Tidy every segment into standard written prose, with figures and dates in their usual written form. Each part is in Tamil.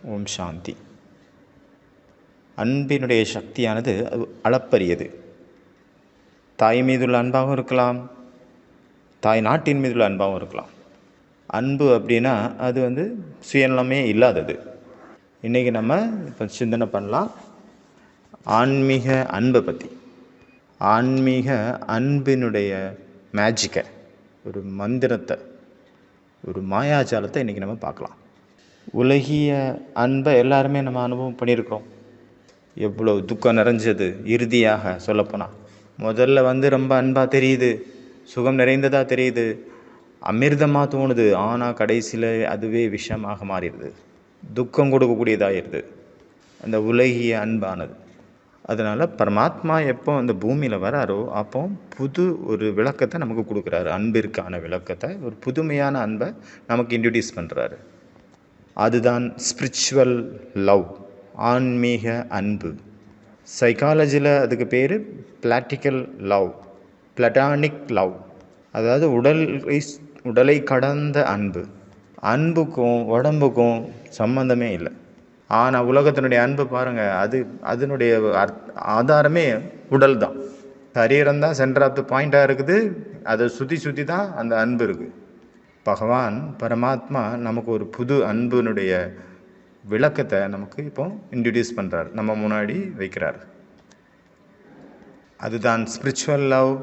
ஓம் சாந்தி. அன்பினுடைய சக்தியானது அளப்பரியது. தாய் மீதுள்ள அன்பாகவும் இருக்கலாம், தாய் நாட்டின் மீதுள்ள அன்பாகவும் இருக்கலாம். அன்பு அப்படின்னா அது சுயநலமே இல்லாதது. இன்றைக்கி நம்ம இப்போ சிந்தனை பண்ணலாம் ஆன்மீக அன்பை பற்றி. ஆன்மீக அன்பினுடைய மேஜிக்கை, ஒரு மந்திரத்தை, ஒரு மாயாஜாலத்தை இன்றைக்கி நம்ம பார்க்கலாம். உலகிய அன்பை எல்லாருமே நம்ம அனுபவம் பண்ணியிருக்கிறோம். எவ்வளோ துக்கம் நிறைஞ்சது. இறுதியாக சொல்லப்போனால் முதல்ல ரொம்ப அன்பாக தெரியுது, சுகம் நிறைந்ததாக தெரியுது, அமிர்தமாக தோணுது. ஆனால் கடைசியில் அதுவே விஷமாக மாறிடுது, துக்கம் கொடுக்கக்கூடியதாகிடுது அந்த உலகிய அன்பானது. அதனால் பரமாத்மா எப்போ அந்த பூமியில் வராரோ அப்போ புது ஒரு விளக்கத்தை நமக்கு கொடுக்குறாரு. அன்பிற்கான விளக்கத்தை, ஒரு புதுமையான அன்பை நமக்கு இன்ட்ரடியூஸ் பண்ணுறாரு. அதுதான் ஸ்பிரிச்சுவல் லவ், ஆன்மீக அன்பு. சைக்காலஜியில் அதுக்கு பேர் பிளாட்டிக்கல் லவ், பிளட்டானிக் லவ். அதாவது உடலை கடந்த அன்பு. அன்புக்கும் உடம்புக்கும் சம்பந்தமே இல்லை. ஆனால் உலகத்தினுடைய அன்பு பாருங்கள், அதனுடைய ஆதாரமே உடல் தான். சரீரம் தான் சென்டர் ஆஃப் த பாயிண்டாக இருக்குது. அதை சுற்றி தான் அந்த அன்பு இருக்குது. பகவான் பரமாத்மா நமக்கு ஒரு புது அன்பினுடைய விளக்கத்தை நமக்கு இப்போ இன்ட்ரடியூஸ் பண்ணுறார், நம்ம முன்னாடி வைக்கிறார். அதுதான் ஸ்பிரிச்சுவல் லவ்,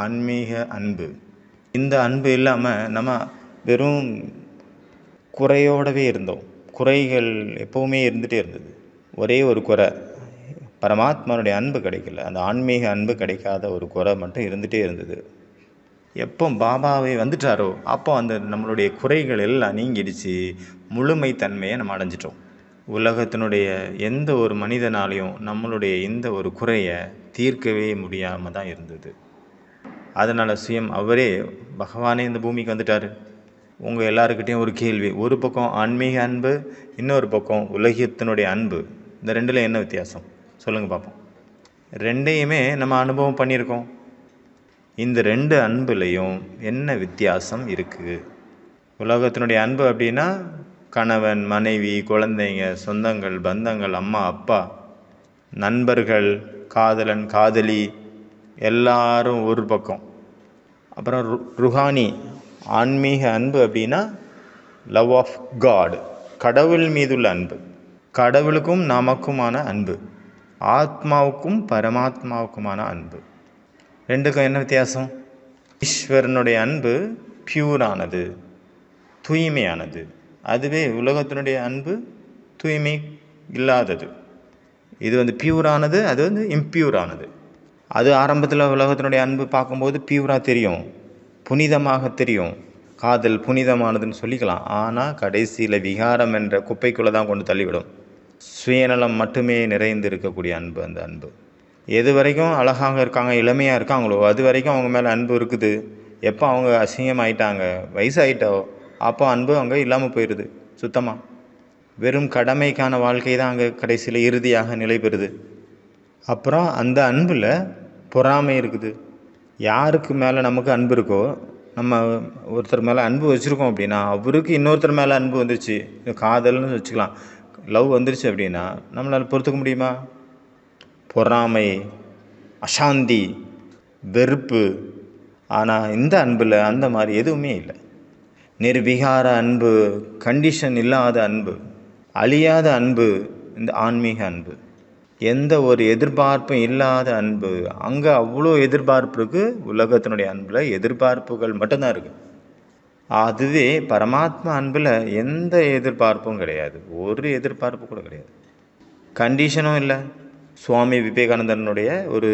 ஆன்மீக அன்பு. இந்த அன்பு இல்லாமல் நம்ம வெறும் குறையோடவே இருந்தோம். குறைகள் எப்போவுமே இருந்துகிட்டே இருந்தது. ஒரே ஒரு குறை, பரமாத்மானுடைய அன்பு கிடைக்கல. அந்த ஆன்மீக அன்பு கிடைக்காத ஒரு குறை மட்டும் இருந்துகிட்டே இருந்தது. எப்போ பாபாவை வந்துட்டாரோ அப்போ அந்த நம்மளுடைய குறைகள் எல்லாம் நீங்கிடுச்சு. முழுமைத்தன்மையை நம்ம அடைஞ்சிட்டோம். உலகத்தினுடைய எந்த ஒரு மனிதனாலையும் நம்மளுடைய இந்த ஒரு குறையை தீர்க்கவே முடியாமல் தான் இருந்தது. அதனால் சுயம் அவரே, பகவானே இந்த பூமிக்கு வந்துட்டார். உங்கள் எல்லாருக்கிட்டையும் ஒரு கேள்வி. ஒரு பக்கம் ஆன்மீக அன்பு, இன்னொரு பக்கம் உலகத்தினுடைய அன்பு. இந்த ரெண்டில் என்ன வித்தியாசம் சொல்லுங்கள் பார்ப்போம். ரெண்டையுமே நம்ம அனுபவம் பண்ணியிருக்கோம். இந்த ரெண்டு அன்புலையும் என்ன வித்தியாசம் இருக்குது? உலகத்தினுடைய அன்பு அப்படின்னா கணவன், மனைவி, குழந்தைங்க, சொந்தங்கள், பந்தங்கள், அம்மா, அப்பா, நண்பர்கள், காதலன், காதலி, எல்லாரும் ஒரு பக்கம். அப்புறம் ருஹானி ஆன்மீக அன்பு அப்படின்னா லவ் ஆஃப் காட், கடவுள் மீதுள்ள அன்பு. கடவுளுக்கும் நமக்குமான அன்பு, ஆத்மாவுக்கும் பரமாத்மாவுக்குமான அன்பு. ரெண்டுக்கும் என்ன வித்தியாசம்? ஈஸ்வரனுடைய அன்பு பியூரானது, தூய்மையானது. அதுவே உலகத்தினுடைய அன்பு தூய்மை இல்லாதது. இது பியூரானது, அது இம்பியூரானது. அது ஆரம்பத்தில் உலகத்தினுடைய அன்பு பார்க்கும்போது பியூராக தெரியும், புனிதமாக தெரியும். காதல் புனிதமானதுன்னு சொல்லிக்கலாம். ஆனால் கடைசியில் விகாரம் என்ற குப்பைக்குள்ளே தான் கொண்டு தள்ளிவிடும். சுயநலம் மட்டுமே நிறைந்து இருக்கக்கூடிய அன்பு அந்த அன்பு. எது வரைக்கும் அழகாக இருக்காங்க, இளமையாக இருக்காங்களோ அது வரைக்கும் அவங்க மேலே அன்பு இருக்குது. எப்போ அவங்க அசிங்கமாயிட்டாங்க, வயசாகிட்டோ, அப்போ அன்பு அங்கே இல்லாமல் போயிடுது சுத்தமாக. வெறும் கடமைக்கான வாழ்க்கை தான் அங்கே கடைசியில் இறுதியாக நிலை பெறுது. அப்புறம் அந்த அன்பில் பொறாமை இருக்குது. யாருக்கு மேலே நமக்கு அன்பு இருக்கோ, நம்ம ஒருத்தர் மேலே அன்பு வச்சுருக்கோம் அப்படின்னா அவருக்கு இன்னொருத்தர் மேலே அன்பு வந்துருச்சு, காதல்னு வச்சுக்கலாம், லவ் வந்துருச்சு அப்படின்னா நம்மளால் பொறுத்துக்க முடியுமா? பொறாமை, அசாந்தி, வெறுப்பு. ஆனால் இந்த அன்பில் அந்த மாதிரி எதுவுமே இல்லை. நிர்விகார அன்பு, கண்டிஷன் இல்லாத அன்பு, அழியாத அன்பு இந்த ஆன்மீக அன்பு. எந்த ஒரு எதிர்பார்ப்பும் இல்லாத அன்பு. அங்கே அவ்வளோ எதிர்பார்ப்பு இருக்குது. உலகத்தினுடைய அன்பில் எதிர்பார்ப்புகள் மட்டும்தான் இருக்குது. அதுவே பரமாத்மா அன்பில் எந்த எதிர்பார்ப்பும் கிடையாது, ஒரு எதிர்பார்ப்பு கூட கிடையாது, கண்டிஷனும் இல்லை. சுவாமி விவேகானந்தனுடைய ஒரு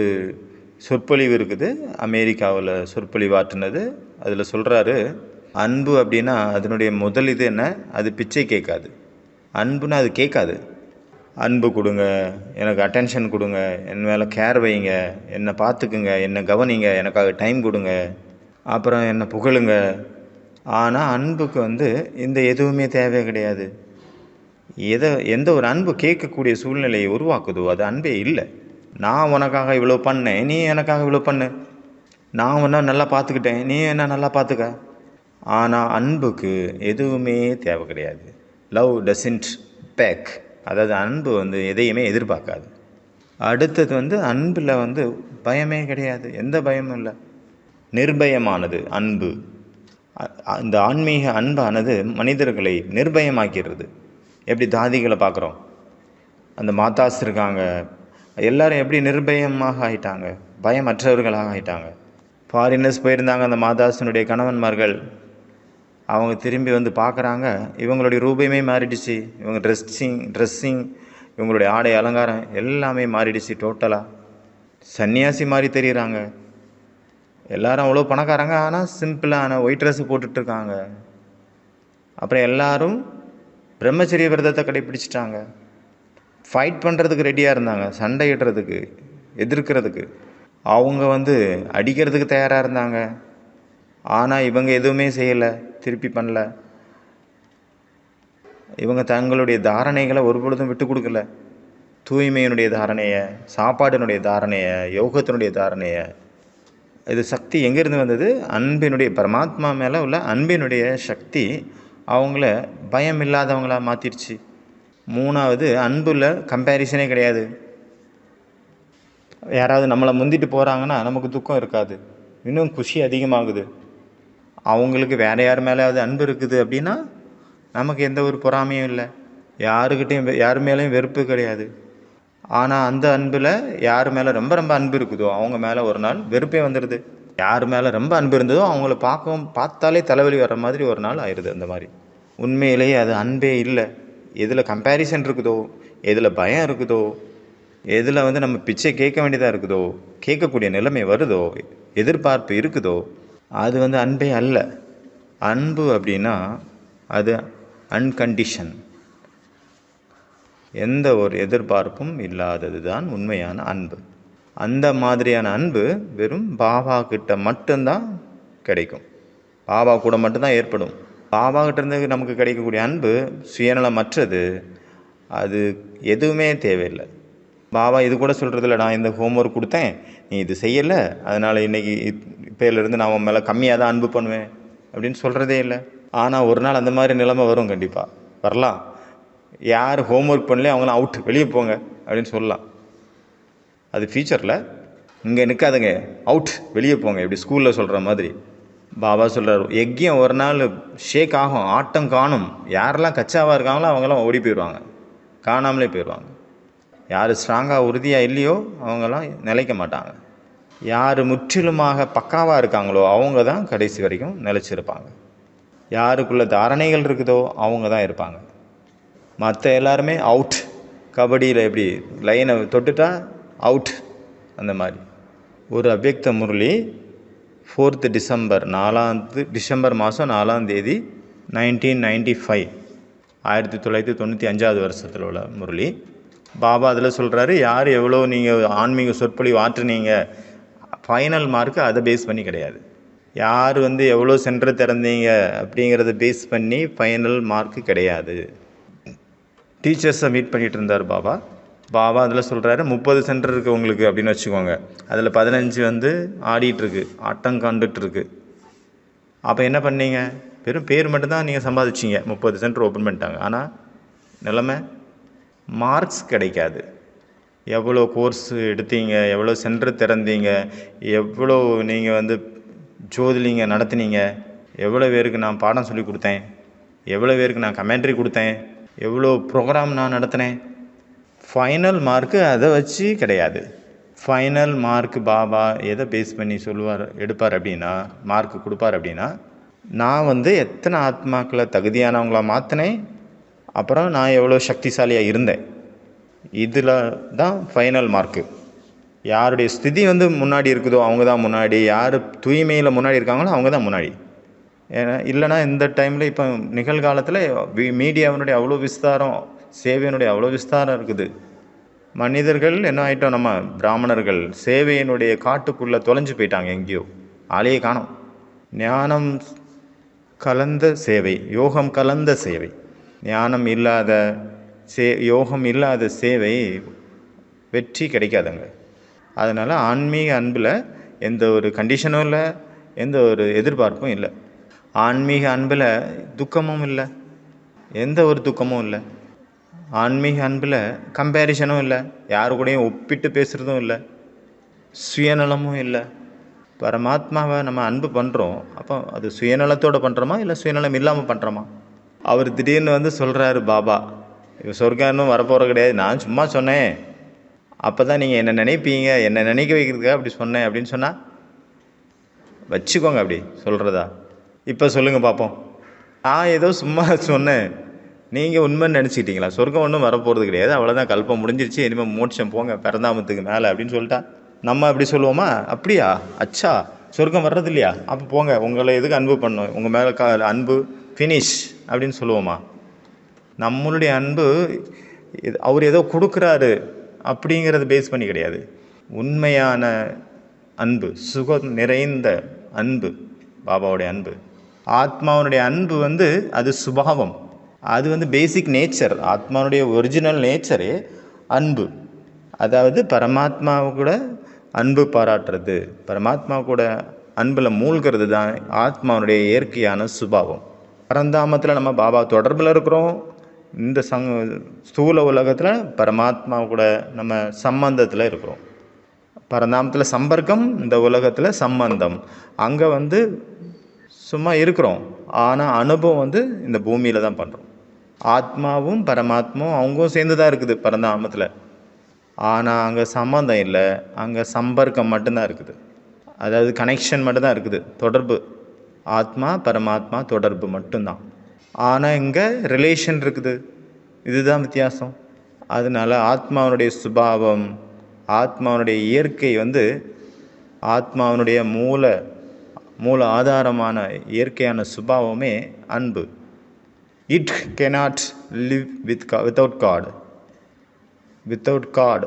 சொற்பொழிவு இருக்குது, அமெரிக்காவில் சொற்பொழிவாற்றினது. அதில் சொல்கிறாரு, அன்பு அப்படின்னா அதனுடைய முதல் இது என்ன? அது பிச்சை கேட்காது. அன்புன்னா அது கேட்காது. அன்பு கொடுங்க, எனக்கு அட்டென்ஷன் கொடுங்க, என் மேலே கேர் வைங்க, என்னை பார்த்துக்குங்க, என்னை கவனிங்க, எனக்காக டைம் கொடுங்க, அப்புறம் என்னை புகழுங்க. ஆனால் அன்புக்கு இந்த எதுவுமே தேவை கிடையாது. எந்த ஒரு அன்பு கேட்கக்கூடிய சூழ்நிலையை உருவாக்குதோ அது அன்பே இல்லை. நான் உனக்காக இவ்வளோ பண்ணேன், நீ எனக்காக இவ்வளோ பண்ணு. நான் உன்னை நல்லா பார்த்துக்கிட்டேன், நீ என்ன நல்லா பார்த்துக்க. ஆனால் அன்புக்கு எதுவுமே தேவை கிடையாது. லவ் டசன்ட் பேக், அதாவது அன்பு வந்து எதையுமே எதிர்பார்க்காது. அடுத்தது வந்து அன்பில் வந்து பயமே கிடையாது, எந்த பயமும் இல்லை, நிர்பயமானது அன்பு. இந்த ஆன்மீக அன்பானது மனிதர்களை நிர்பயமாக்கிறது. எப்படி தாதிகளை பார்க்குறோம், அந்த மாதாஸ் இருக்காங்க, எல்லாரும் எப்படி நிர்பயமாக ஆயிட்டாங்க, பயமற்றவர்களாக ஆயிட்டாங்க. ஃபாரினர்ஸ் போயிருந்தாங்க, அந்த மாதாஸினுடைய கணவன்மார்கள், அவங்க திரும்பி வந்து பார்க்குறாங்க, இவங்களுடைய ரூபமே மாறிடுச்சு, இவங்க ட்ரெஸ்ஸிங் இவங்களுடைய ஆடை அலங்காரம் எல்லாமே மாறிடுச்சு டோட்டலாக. சன்னியாசி மாதிரி தெரியுறாங்க. எல்லாரும் அவ்வளோ பணக்காரங்க, ஆனால் சிம்பிளான ஒயிட் ட்ரெஸ்ஸு போட்டுட்ருக்காங்க. அப்புறம் எல்லாரும் பிரம்மச்சரிய விரதத்தை கடைப்பிடிச்சிட்டாங்க. ஃபைட் பண்ணுறதுக்கு ரெடியாக இருந்தாங்க, சண்டையிடுறதுக்கு, எதிர்க்கிறதுக்கு. அவங்க வந்து அடிக்கிறதுக்கு தயாராக இருந்தாங்க. ஆனால் இவங்க எதுவுமே செய்யலை, திருப்பி பண்ணல. இவங்க தங்களுடைய தாரணைகளை ஒரு பொழுதும் விட்டு கொடுக்கல. தூய்மையினுடைய தாரணையை, சாப்பாட்டினுடைய தாரணையை, யோகத்தினுடைய தாரணையை. இது சக்தி எங்கேருந்து வந்தது? அன்பினுடைய, பரமாத்மா மேலே உள்ள அன்பினுடைய சக்தி அவங்கள பயம் இல்லாதவங்களாக மாற்றிடுச்சு. மூணாவது, அன்புல கம்பேரிசனே கிடையாது. யாராவது நம்மளை முந்திட்டு போகிறாங்கன்னா நமக்கு துக்கம் இருக்காது, இன்னும் குஷி அதிகமாகுது. அவங்களுக்கு வேறு யார் மேலேயாவது அன்பு இருக்குது அப்படின்னா நமக்கு எந்த ஒரு பொறாமையும் இல்லை, யாருக்கிட்டையும் யார் மேலேயும் வெறுப்பு கிடையாது. ஆனால் அந்த அன்பில் யார் மேலே ரொம்ப ரொம்ப அன்பு இருக்குதோ அவங்க மேலே ஒரு நாள் வெறுப்பே வந்துடுது. யார் மேலே ரொம்ப அன்பு இருந்ததோ அவங்கள பார்த்தாலே தலைவலி வர்ற மாதிரி ஒரு நாள் ஆயிடுது. அந்த மாதிரி உண்மையிலேயே அது அன்பே இல்லை. எதில் கம்பேரிசன் இருக்குதோ, எதில் பயம் இருக்குதோ, எதில் வந்து நம்ம பிச்சை கேட்க வேண்டியதாக இருக்குதோ, கேட்கக்கூடிய நிலைமை வருதோ, எதிர்பார்ப்பு இருக்குதோ, அது வந்து அன்பே அல்ல. அன்பு அப்படின்னா அது அன்கண்டிஷன், எந்த ஒரு எதிர்பார்ப்பும் இல்லாதது தான் உண்மையான அன்பு. அந்த மாதிரியான அன்பு வெறும் பாபா கிட்ட மட்டும்தான் கிடைக்கும், பாபா கூட மட்டும்தான் ஏற்படும். பாபா கிட்டேருந்து நமக்கு கிடைக்கக்கூடிய அன்பு சுயநலமற்றது, அது எதுவுமே தேவையில்லை. பாபா இது கூட சொல்கிறதில்ல, நான் இந்த ஹோம்ஒர்க் கொடுத்தேன், நீ இது செய்யலை, அதனால் இன்றைக்கி இப்போலேருந்து நான் உன் மேலே கம்மியாக தான் அன்பு பண்ணுவேன் அப்படின்னு சொல்கிறதே இல்லை. ஆனால் ஒரு நாள் அந்த மாதிரி நிலைமை வரும், கண்டிப்பாக வரலாம். யார் ஹோம்ஒர்க் பண்ணலையே அவங்களாம் அவுட், வெளியே போங்க அப்படின்னு சொல்லலாம். அது ஃபியூச்சரில், இங்கே நிற்காதுங்க, அவுட், வெளியே போங்க, இப்படி ஸ்கூலில் சொல்கிற மாதிரி. பாபா சொல்கிறார், யஜ்யம் ஒரு நாள் ஷேக் ஆகும், ஆட்டம் காணும். யாரெல்லாம் கச்சாவாக இருக்காங்களோ அவங்களாம் ஓடி போயிடுவாங்க, காணாமலே போயிடுவாங்க. யார் ஸ்ட்ராங்காக உறுதியாக இல்லையோ அவங்களாம் நிலைக்க மாட்டாங்க. யார் முற்றிலுமாக பக்காவாக இருக்காங்களோ அவங்க தான் கடைசி வரைக்கும் நிலைச்சிருப்பாங்க. யாருக்குள்ள தாரணைகள் இருக்குதோ அவங்க தான் இருப்பாங்க. மற்ற எல்லாருமே அவுட். கபடியில் எப்படி லைனை தொட்டுட்டா அவுட், அந்த மாதிரி. ஒரு அவ்யக்த முரளி 4th டிசம்பர், டிசம்பர் மாதம் 4ஆம் தேதி 1995, 1995 வருஷத்தில் உள்ள முரளி. பாபா அதில் சொல்கிறாரு, யார் எவ்வளோ நீங்கள் ஆன்மீக சொற்பொழிவு ஆற்றுனீங்க, ஃபைனல் மார்க்கு அதை பேஸ் பண்ணி கிடையாது. யார் வந்து எவ்வளோ சென்டர் திறந்தீங்க அப்படிங்கிறத பேஸ் பண்ணி ஃபைனல் மார்க்கு கிடையாது. டீச்சர்ஸை மீட் பண்ணிகிட்டு இருந்தார் பாபா. அதில் சொல்கிறாரு, 30 சென்டர் இருக்குது உங்களுக்கு அப்படின்னு வச்சுக்கோங்க, அதில் 15 வந்து ஆடிட்டுருக்கு, ஆட்டம் காண்டுட்டுருக்கு. அப்போ என்ன பண்ணீங்க? வெறும் பேர் மட்டும்தான் நீங்கள் சம்பாதிச்சிங்க, 30 சென்டர் ஓப்பன் பண்ணிட்டாங்க. ஆனால் நிலைமை மார்க்ஸ் கிடைக்காது. எவ்வளோ கோர்ஸ் எடுத்தீங்க, எவ்வளோ சென்டர் திறந்தீங்க, எவ்வளோ நீங்கள் வந்து ஜோதிலிங்க நடத்துனீங்க, எவ்வளோ பேருக்கு நான் பாடம் சொல்லி கொடுத்தேன், எவ்வளோ பேருக்கு நான் கமெண்ட்ரி கொடுத்தேன், எவ்வளோ ப்ரோக்ராம் நான் நடத்தினேன், ஃபைனல் மார்க்கு அதை வச்சு கிடையாது. ஃபைனல் மார்க் பாபா எதை பேஸ் பண்ணி எடுப்பார் அப்படின்னா, மார்க் கொடுப்பார் அப்படின்னா, நான் வந்து எத்தனை ஆத்மாக்களை தகுதியானவங்கள மாற்றினேன், அப்புறம் நான் எவ்வளோ சக்திசாலியாக இருந்தேன், இதில் தான் ஃபைனல் மார்க்கு. யாருடைய ஸ்திதி வந்து முன்னாடி இருக்குதோ அவங்க தான் முன்னாடி, யார் தூய்மையில் முன்னாடி இருக்காங்களோ அவங்க தான் முன்னாடி. ஏன்னா இல்லைனா இந்த டைமில் இப்போ நிகழ்காலத்தில் மீடியாவினுடைய அவ்வளோ விஸ்தாரம், சேவையினுடைய அவ்வளோ விஸ்தாரம் இருக்குது. மனிதர்கள் என்ன ஆகிட்டோம், நம்ம பிராமணர்கள் சேவையினுடைய காட்டுக்குள்ளே தொலைஞ்சு போயிட்டாங்க, எங்கேயோ ஆளையே காணோம். ஞானம் கலந்த சேவை, யோகம் கலந்த சேவை. ஞானம் இல்லாத யோகம் இல்லாத சேவை வெற்றி கிடைக்காதுங்க. அதனால் ஆன்மீக அன்பில் எந்த ஒரு கண்டிஷனும் இல்லை, எந்த ஒரு எதிர்பார்ப்பும் இல்லை. ஆன்மீக அன்பில் துக்கமும் இல்லை, எந்த ஒரு துக்கமும் இல்லை. ஆன்மீக அன்பில் கம்பேரிசனும் இல்லை, யாரு கூடயும் ஒப்பிட்டு பேசுகிறதும் இல்லை, சுயநலமும் இல்லை. பரமாத்மாவை நம்ம அன்பு பண்ணுறோம், அப்போ அது சுயநலத்தோடு பண்ணுறோமா இல்லை சுயநலம் இல்லாமல் பண்ணுறோமா? அவர் திடீர்னு வந்து சொல்கிறாரு பாபா, இப்போ சொர்க்கம் இன்னும் வரப்போகிற கிடையாது, நான் சும்மா சொன்னேன், அப்போ தான் நீங்கள் என்ன நினைப்பீங்க, என்ன நினைக்க வைக்கிறதுக்காக அப்படி சொன்னேன் அப்படின்னு சொன்னால் வச்சுக்கோங்க. அப்படி சொல்கிறதா இப்போ சொல்லுங்கள் பார்ப்போம். நான் ஏதோ சும்மா சொன்னேன், நீங்கள் உண்மைன்னு நினச்சிக்கிட்டீங்களா? சொர்க்கம் ஒன்றும் வரப்போகிறது கிடையாது, அவ்வளோதான், கல்பம் முடிஞ்சிருச்சு, இனிமேல் மோட்சம் போங்க பரந்தாமத்துக்கு மேலே அப்படின்னு சொல்லிட்டா நம்ம அப்படி சொல்லுவோமா? அப்படியா, அச்சா, சொர்க்கம் வர்றது இல்லையா, அப்போ போங்க, உங்களை எதுக்கு அன்பு பண்ணணும், உங்கள் மேலே அன்பு ஃபினிஷ் அப்படின்னு சொல்லுவோமா? நம்மளுடைய அன்பு அவர் ஏதோ கொடுக்குறாரு அப்படிங்கிறத பேஸ் பண்ணி கிடையாது. உண்மையான அன்பு, சுகம் நிறைந்த அன்பு, பாபாவுடைய அன்பு, ஆத்மாவுடைய அன்பு வந்து அது சுபாவம், அது வந்து பேசிக் நேச்சர், ஆத்மாவுடைய ஒரிஜினல் நேச்சரே அன்பு. அதாவது பரமாத்மாவை கூட அன்பு பாராட்டுறது, பரமாத்மா கூட அன்பில் மூழ்கிறது தான் ஆத்மாவுடைய இயற்கையான சுபாவம். பரந்தாமத்தில் நம்ம பாபா தொடர்பில் இருக்கிறோம், இந்த ஸ்தூல உலகத்தில் பரமாத்மா கூட நம்ம சம்பந்தத்தில் இருக்கிறோம். பரந்தாமத்தில் சம்பர்க்கம், இந்த உலகத்தில் சம்பந்தம். அங்கே வந்து சும்மா இருக்கிறோம், ஆனால் அனுபவம் வந்து இந்த பூமியில் தான் பண்ணுறோம். ஆத்மாவும் பரமாத்மாவும் அவங்களும் சேர்ந்து தான் இருக்குது பரந்தாமத்தில், ஆனால் அங்கே சம்பந்தம் இல்லை, அங்கே சம்பர்க்கம் மட்டும்தான் இருக்குது, அதாவது கனெக்ஷன் மட்டும்தான் இருக்குது, தொடர்பு, ஆத்மா பரமாத்மா தொடர்பு மட்டும்தான். ஆனால் இங்கே ரிலேஷன் இருக்குது, இதுதான் வித்தியாசம். அதனால் ஆத்மாவனுடைய சுபாவம், ஆத்மாவனுடைய இயற்கை வந்து ஆத்மாவனுடைய மூல ஆதாரமான இயற்கையான சுபாவமே அன்பு. It cannot live without God. Without God,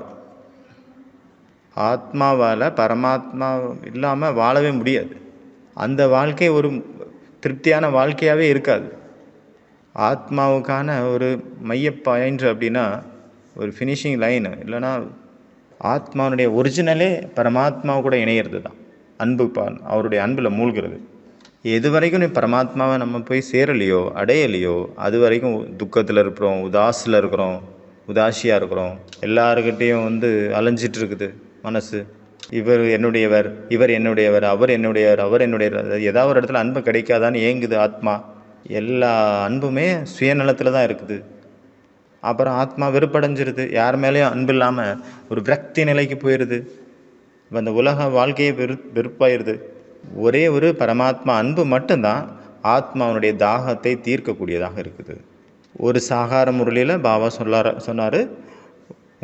ஆத்மாவால் பரமாத்மா இல்லாமல் வாழவே முடியாது. அந்த வாழ்க்கை ஒரு திருப்தியான வாழ்க்கையாகவே இருக்காது. ஆத்மாவுக்கான ஒரு மைய பாயிண்ட் அப்படின்னா ஒரு ஃபினிஷிங் லைனு, இல்லைன்னா ஆத்மாவுடைய ஒரிஜினலே பரமாத்மாவை கூட இணையிறது தான் அன்பு, அவருடைய அன்பில் மூழ்கிறது. எது வரைக்கும் நீ பரமாத்மாவை நம்ம போய் சேரலையோ, அடையலையோ, அது வரைக்கும் துக்கத்தில் இருக்கிறோம், உதாசில் இருக்கிறோம், உதாசியாக இருக்கிறோம். எல்லாருக்கிட்டேயும் வந்து அலைஞ்சிட்டு இருக்குது மனசு. இவர் என்னுடையவர், இவர் என்னுடையவர், அவர் என்னுடையவர், அவர் என்னுடையவர். ஏதாவது ஒரு இடத்துல அன்பு கிடைக்காதான்னு ஏங்குது ஆத்மா. எல்லா அன்புமே சுயநலத்தில் தான் இருக்குது. அப்புறம் ஆத்மா வெறுப்படைஞ்சிருது, யார் மேலேயும் அன்பு இல்லாமல் ஒரு விரக்தி நிலைக்கு போயிடுது. அந்த உலக வாழ்க்கையே வெறுப்பாயிருது. ஒரே ஒரு பரமாத்மா அன்பு மட்டும்தான் ஆத்மாவனுடைய தாகத்தை தீர்க்கக்கூடியதாக இருக்குது. ஒரு சாகார முரளியில் பாபா சொன்னார்,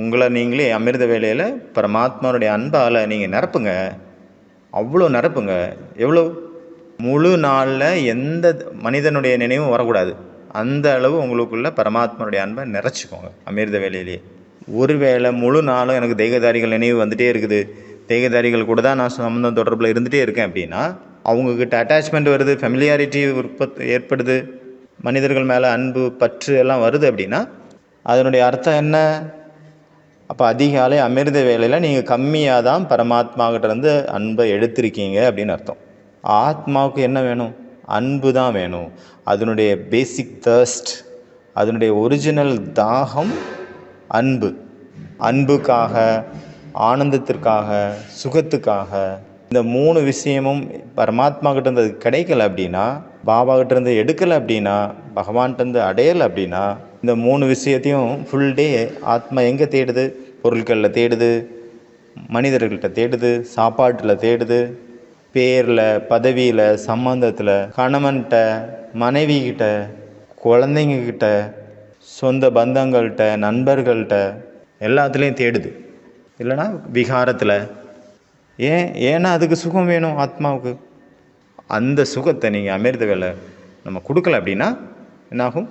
உங்களை நீங்களே அமிர்த வேலையில் பரமாத்மாவுடைய அன்பால் நீங்கள் நிரப்புங்க, அவ்வளோ நிரப்புங்க. எவ்வளோ? முழு நாளில் எந்த மனிதனுடைய நினைவும் வரக்கூடாது, அந்த அளவு உங்களுக்குள்ள பரமாத்மாவுடைய அன்பை நிறச்சிக்கோங்க அமிர்த வேலையிலேயே. ஒரு வேளை முழு நாளும் எனக்கு தெய்வதாரிகள் நினைவு வந்துகிட்டே இருக்குது, தெய்வதாரிகள் கூட தான் நான் சம்பந்தம் தொடர்பில் இருந்துகிட்டே இருக்கேன் அப்படின்னா அவங்கக்கிட்ட அட்டாச்மெண்ட் வருது, ஃபெமிலியாரிட்டி ஏற்படுது, மனிதர்கள் மேலே அன்பு பற்று எல்லாம் வருது அப்படின்னா அதனுடைய அர்த்தம் என்ன? அப்போ அதிகாலை அமிர்த வேலையில் நீங்கள் கம்மியாக தான் பரமாத்மாக்கிட்டேருந்து அன்பை எடுத்திருக்கீங்க அப்படின்னு அர்த்தம். ஆத்மாவுக்கு என்ன வேணும்? அன்பு தான் வேணும். அதனுடைய பேசிக் தர்ஸ்ட், அதனுடைய ஒரிஜினல் தாகம் அன்பு. அன்புக்காக, ஆனந்தத்திற்காக, சுகத்துக்காக, இந்த 3 விஷயமும் பரமாத்மா கிட்டேருந்து அது கிடைக்கல அப்படின்னா, பாபா கிட்டேருந்து எடுக்கலை அப்படின்னா, பகவான்கிட்டேருந்து அடையலை அப்படின்னா, இந்த 3 விஷயத்தையும் ஃபுல் டே ஆத்மா எங்கே தேடுது? பொருட்களில் தேடுது, மனிதர்கள்ட்ட தேடுது, சாப்பாட்டில் தேடுது, பேரில், பதவியில், சம்பந்தத்தில், கணவன்கிட்ட, மனைவிக்கிட்ட, குழந்தைங்கக்கிட்ட, சொந்த பந்தங்கள்கிட்ட, நண்பர்கள்ட்ட, எல்லாத்துலேயும் தேடுது. இல்லைனா விகாரத்தில். ஏன்னா அதுக்கு சுகம் வேணும் ஆத்மாவுக்கு. அந்த சுகத்தை நீங்கள் அமிர்த வேலை நம்ம கொடுக்கல அப்படின்னா என்னாகும்?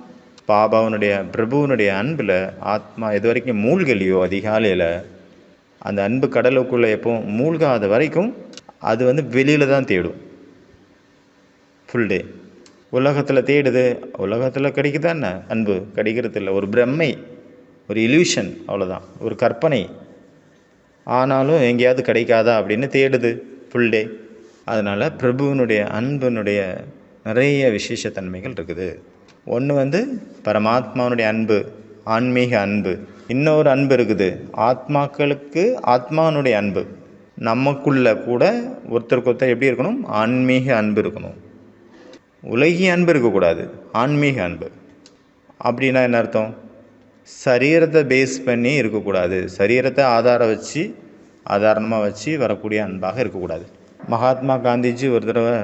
பாபாவனுடைய பிரபுவனுடைய அன்பில் ஆத்மா எது வரைக்கும் மூழ்கலையோ அதிகாலையில், அந்த அன்பு கடலுக்குள்ளே எப்போ மூழ்காத வரைக்கும் அது வந்து வெளியில் தான் தேடும் ஃபுல் டே. உலகத்தில் தேடுது, உலகத்தில் கிடைக்குதா என்ன? அன்பு கிடைக்கிறது இல்லை, ஒரு பிரம்மை, ஒரு இல்யூஷன், அவ்வளோதான், ஒரு கற்பனை. ஆனாலும் எங்கேயாவது கிடைக்காதா அப்படின்னு தேடுது ஃபுல் டே. அதனால் பிரபுவனுடைய அன்பினுடைய நிறைய விசேஷத்தன்மைகள் இருக்குது. ஒன்று வந்து பரமாத்மாவனுடைய அன்பு, ஆன்மீக அன்பு. இன்னொரு அன்பு இருக்குது, ஆத்மாக்களுக்கு ஆத்மானுடைய அன்பு. நமக்குள்ள கூட ஒருத்தருக்கு ஒருத்தர் எப்படி இருக்கணும்? ஆன்மீக அன்பு இருக்கணும். உலகிய அன்பு இருக்கக்கூடாது, ஆன்மீக அன்பு. அப்படின்னா என்ன அர்த்தம்? சரீரத்தை பேஸ் பண்ணி இருக்கக்கூடாது, சரீரத்தை ஆதாரமாக வச்சு வரக்கூடிய அன்பாக இருக்கக்கூடாது. மகாத்மா காந்திஜி ஒரு தடவை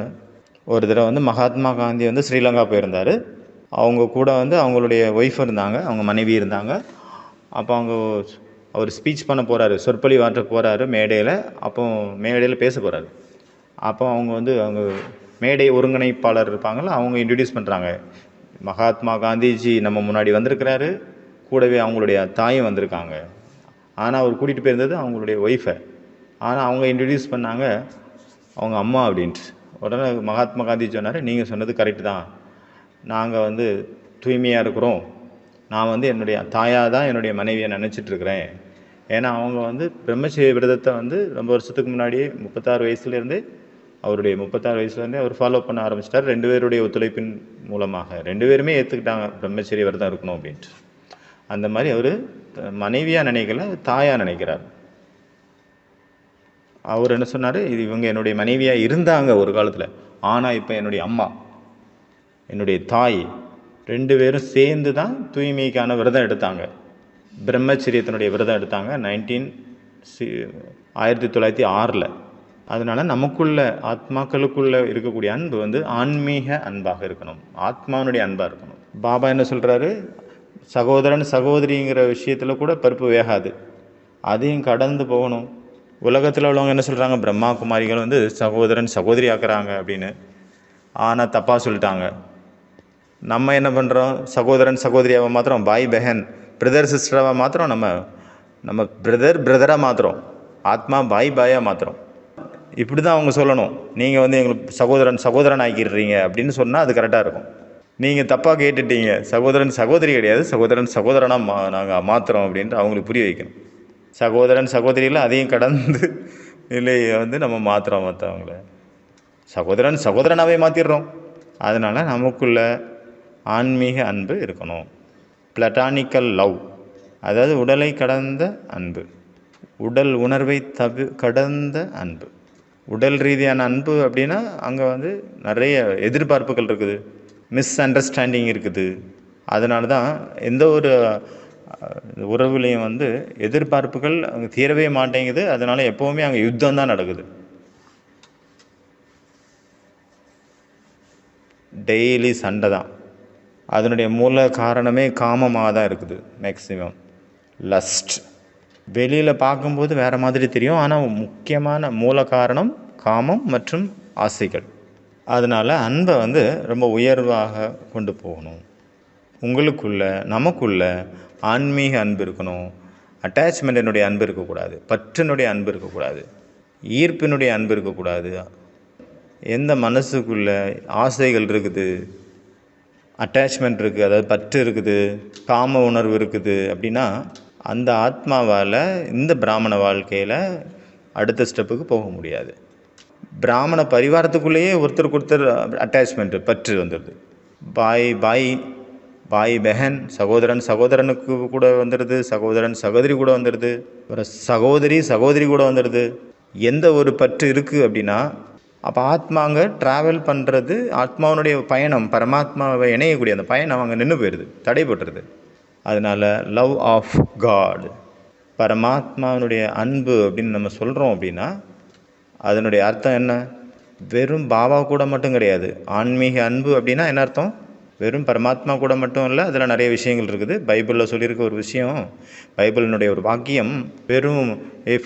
வந்து மகாத்மா காந்தி வந்து ஸ்ரீலங்கா போயிருந்தார். அவங்க கூட வந்து அவங்களுடைய ஒய்ஃப் இருந்தாங்க, அவங்க மனைவி இருந்தாங்க. அப்போ அவர் ஸ்பீச் பண்ண போகிறாரு, சொற்பொழிவாற்ற போகிறாரு மேடையில். அப்போ மேடையில் பேச போகிறாரு. அப்போ அவங்க மேடை ஒருங்கிணைப்பாளர் இருப்பாங்கள்ல, அவங்க இன்ட்ரடியூஸ் பண்ணுறாங்க. மகாத்மா காந்திஜி நம்ம முன்னாடி வந்திருக்கிறாரு, கூடவே அவங்களுடைய தாயும் வந்திருக்காங்க. ஆனால் அவர் கூட்டிகிட்டு போயிருந்தது அவங்களுடைய ஒய்ஃபை. ஆனால் அவங்க இன்ட்ரடியூஸ் பண்ணாங்க அவங்க அம்மா அப்படின்ட்டு. உடனே மகாத்மா காந்தி சொன்னார், நீங்கள் சொன்னது கரெக்டு தான், நாங்கள் வந்து தூய்மையாக இருக்கிறோம். நான் வந்து என்னுடைய தாயாக தான் என்னுடைய மனைவியை நினச்சிட்ருக்கிறேன். ஏன்னா அவங்க வந்து பிரம்மச்சரிய விரதத்தை வந்து ரொம்ப வருஷத்துக்கு முன்னாடியே 36 வயசுலேருந்தே அவருடைய 36 வயசுலேருந்தே அவர் ஃபாலோ பண்ண ஆரம்பிச்சிட்டார். 2 பேருடைய ஒத்துழைப்பின் மூலமாக 2 பேருமே ஏற்றுக்கிட்டாங்க பிரம்மச்சரிய விரதம் இருக்கணும் அப்படின்ட்டு. அந்த மாதிரி அவர் மனைவியாக நினைக்கல, தாயாக நினைக்கிறார். அவர் என்ன சொன்னார், இவங்க என்னுடைய மனைவியாக இருந்தாங்க ஒரு காலத்தில், ஆனால் இப்போ என்னுடைய அம்மா, என்னுடைய தாய் 2 பேரும் சேர்ந்து தான் தூய்மைக்கான விரதம் எடுத்தாங்க, பிரம்மச்சரியத்தினுடைய விரதம் எடுத்தாங்க 1906. அதனால் நமக்குள்ள ஆத்மாக்களுக்குள்ளே இருக்கக்கூடிய அன்பு வந்து ஆன்மீக அன்பாக இருக்கணும், ஆத்மானுடைய அன்பாக இருக்கணும். பாபா என்ன சொல்கிறாரு, சகோதரன் சகோதரிங்கிற விஷயத்தில் கூட பருப்பு வேகாது, அதையும் கடந்து போகணும். உலகத்தில் உள்ளவங்க என்ன சொல்கிறாங்க, பிரம்மா குமாரிகள் வந்து சகோதரன் சகோதரி ஆக்குறாங்க அப்படின்னு. ஆனால் தப்பாக சொல்லிட்டாங்க. நம்ம என்ன பண்ணுறோம், சகோதரன் சகோதரியாவை மாத்திரம், பாய் பெஹன் பிரதர் சிஸ்டராக மாத்திரம், நம்ம பிரதராக மாத்திரம், ஆத்மா பாயாக மாத்திரம். இப்படி தான் அவங்க சொல்லணும். நீங்கள் வந்து எங்களுக்கு சகோதரன் ஆக்கிடுறீங்க அப்படின்னு சொன்னால் அது கரெக்டாக இருக்கும். நீங்கள் தப்பாக கேட்டுட்டீங்க, சகோதரன் சகோதரி கிடையாது, சகோதரனாக நாங்கள் மாத்திரம் அப்படின்ட்டு அவங்களுக்கு புரிய வைக்கணும். சகோதரன் சகோதரியில் அதையும் கடந்து நிலையை வந்து நம்ம மாத்திரம் மற்றவங்கள சகோதரனாகவே மாற்றிடுறோம். அதனால் நமக்குள்ள ஆன்மீக அன்பு இருக்கணும். பிளட்டானிக்கல் லவ், அதாவது உடலை கடந்த அன்பு, உடல் உணர்வை கடந்த அன்பு. உடல் ரீதியான அன்பு அப்படின்னா அங்கே வந்து நிறைய எதிர்பார்ப்புகள் இருக்குது, மிஸ் அண்டர்ஸ்டாண்டிங் இருக்குது. அதனால தான் எந்த ஒரு உறவுலையும் வந்து எதிர்பார்ப்புகள் அங்கே தீரவே மாட்டேங்குது. அதனால் எப்போவுமே அங்கே யுத்தம் தான் நடக்குது. டெய்லி சண்டை தான். அதனுடைய மூல காரணமே காமமாக தான் இருக்குது. மேக்சிமம் லஸ்ட் வெளியில் பார்க்கும்போது வேறு மாதிரி தெரியும், ஆனால் முக்கியமான மூல காரணம் காமம் மற்றும் ஆசைகள். அதனால் அன்பை வந்து ரொம்ப உயர்வாக கொண்டு போகணும். உங்களுக்குள்ள நமக்குள்ள ஆன்மீக அன்பு இருக்கணும். அட்டாச்மெண்ட்டினுடைய அன்பு இருக்கக்கூடாது, பற்றினுடைய அன்பு இருக்கக்கூடாது, ஈர்ப்பினுடைய அன்பு இருக்கக்கூடாது. எந்த மனசுக்குள்ள ஆசைகள் இருக்குது, அட்டாச்மெண்ட் இருக்குது, அதாவது பற்று இருக்குது, காம உணர்வு இருக்குது அப்படின்னா அந்த ஆத்மாவால் இந்த பிராமண வாழ்க்கையில் அடுத்த ஸ்டெப்புக்கு போக முடியாது. பிராமண பரிவாரத்துக்குள்ளேயே ஒருத்தருக்கு ஒருத்தர் அட்டாச்மெண்ட்டு பற்று வந்துடுது. பாய் பெஹன், சகோதரனுக்கு கூட வந்துடுது, சகோதரன் சகோதரி கூட வந்துடுது, ஒரு சகோதரி கூட வந்துடுது. எந்த ஒரு பற்று இருக்குது அப்படின்னா அப்போ ஆத்மாங்க ட்ராவல் பண்ணுறது, ஆத்மாவனுடைய பயணம், பரமாத்மாவை இணையக்கூடிய அந்த பயணம் அங்கே நின்று போயிடுது, தடைபட்டுருது. அதனால் லவ் ஆஃப் காட், பரமாத்மாவனுடைய அன்பு அப்படின்னு நம்ம சொல்கிறோம் அப்படின்னா அதனுடைய அர்த்தம் என்ன? வெறும் பாபா கூட மட்டும் கிடையாது. ஆன்மீக அன்பு அப்படின்னா என்ன அர்த்தம்? வெறும் பரமாத்மா கூட மட்டும் இல்லை, அதில் நிறைய விஷயங்கள் இருக்குது. பைபிளில் சொல்லியிருக்க ஒரு விஷயம், பைபிளினுடைய ஒரு வாக்கியம் வெறும் ஓ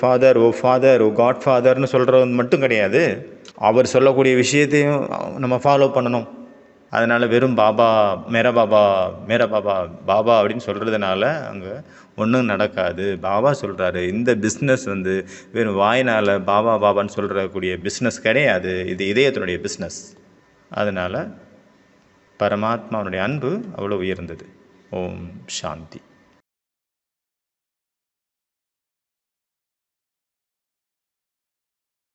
ஃபாதர் ஓ காட் ஃபாதர்னு சொல்கிறது மட்டும் கிடையாது. அவர் சொல்லக்கூடிய விஷயத்தையும் நம்ம ஃபாலோ பண்ணணும். அதனால் வெறும் பாபா மேரா பாபா அப்படின்னு சொல்கிறதுனால அங்கே ஒன்றும் நடக்காது. பாபா சொல்கிறாரு, இந்த பிஸ்னஸ் வந்து வெறும் வாயினால் பாபான்னு சொல்கிறக்கூடிய பிஸ்னஸ் கிடையாது, இது இதயத்தினுடைய பிஸ்னஸ். அதனால் பரமாத்மாவுடைய அன்பு அவ்வளோ உயர்ந்தது. ஓம் சாந்தி.